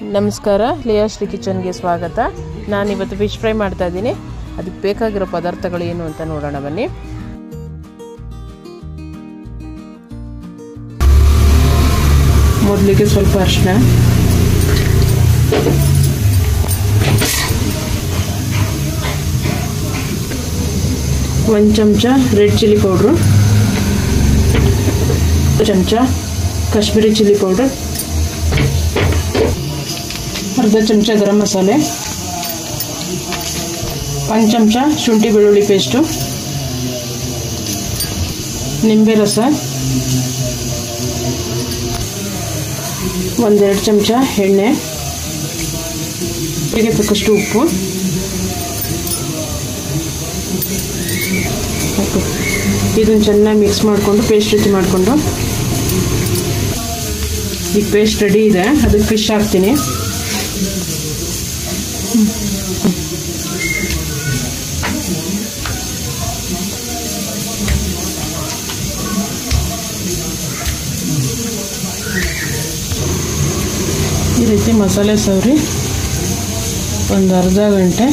ನಮಸ್ಕಾರ, ಲಿಯಾಶ್ರೀ ಕಿಚನ್ಗೆ ಸ್ವಾಗತ. ನಾನಿವತ್ತು ಫಿಶ್ ಫ್ರೈ ಮಾಡ್ತಾ ಇದ್ದೀನಿ. ಅದಕ್ಕೆ ಬೇಕಾಗಿರೋ ಪದಾರ್ಥಗಳು ಏನು ಅಂತ ನೋಡೋಣ ಬನ್ನಿ. ಮೊದಲಿಗೆ ಸ್ವಲ್ಪ ಅರಿಶಿನ, ಒಂದು ಚಮಚ ರೆಡ್ ಚಿಲ್ಲಿ ಪೌಡ್ರು, ಚಮಚ ಕಾಶ್ಮೀರಿ ಚಿಲ್ಲಿ ಪೌಡರ್, ಅರ್ಧ ಚಮಚ ಗರಂ ಮಸಾಲೆ, 1 ಚಮಚ ಶುಂಠಿ ಬೆಳ್ಳುಳ್ಳಿ ಪೇಸ್ಟು, ನಿಂಬೆ ರಸ, 1-2 ಚಮಚ ಎಣ್ಣೆ, ರುಚಿಗೆ ತಕ್ಕಷ್ಟು ಉಪ್ಪು. ಇದನ್ನು ಚೆನ್ನಾಗಿ ಮಿಕ್ಸ್ ಮಾಡಿಕೊಂಡು ಪೇಸ್ಟ್ ರೀತಿ ಮಾಡಿಕೊಂಡು, ಈಗ ಪೇಸ್ಟ್ ರೆಡಿ ಇದೆ. ಅದಕ್ಕೆ ಫಿಶ್ ಹಾಕ್ತೀನಿ. ಈ ರೀತಿ ಮಸಾಲೆ ಸವರಿ ಒಂದು ಅರ್ಧ ಗಂಟೆ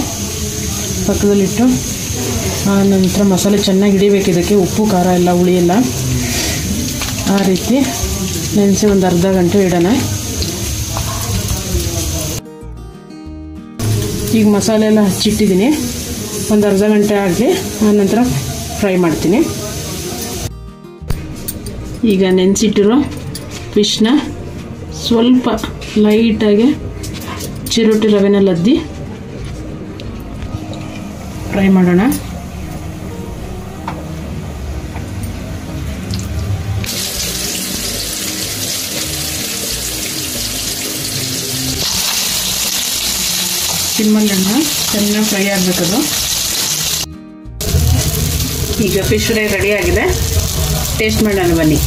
ಪಕ್ಕದಲ್ಲಿಟ್ಟು, ಆನಂತರ ಮಸಾಲೆ ಚೆನ್ನಾಗಿ ಹಿಡಿಬೇಕು. ಇದಕ್ಕೆ ಉಪ್ಪು ಖಾರ ಎಲ್ಲ ಉಳಿಯಲ್ಲ. ಆ ರೀತಿ ನೆನೆಸಿ ಒಂದು ಅರ್ಧ ಗಂಟೆ ಇಡೋಣ. ಈಗ ಮಸಾಲೆ ಎಲ್ಲ ಹಚ್ಚಿಟ್ಟಿದ್ದೀನಿ. ಒಂದು ಅರ್ಧ ಗಂಟೆ ಆಗಲಿ, ಆನಂತರ ಫ್ರೈ ಮಾಡ್ತೀನಿ. ಈಗ ನೆನೆಸಿಟ್ಟಿರೋ ಫಿಶ್ನ ಸ್ವಲ್ಪ ಲೈಟಾಗಿ ಚಿರೋಟಿ ರವೆನಲ್ಲಿ ಅದ್ದಿ ಫ್ರೈ ಮಾಡೋಣ. ಸಿಮ್ಮಲ್ಲನ್ನು ಚೆನ್ನಾಗಿ ಫ್ರೈ ಆಗಬೇಕದು. ಈಗ ಫಿಶ್ ಫ್ರೈ ರೆಡಿ ಆಗಿದೆ. ಟೇಸ್ಟ್ ಮಾಡೋಣ ಬನ್ನಿ.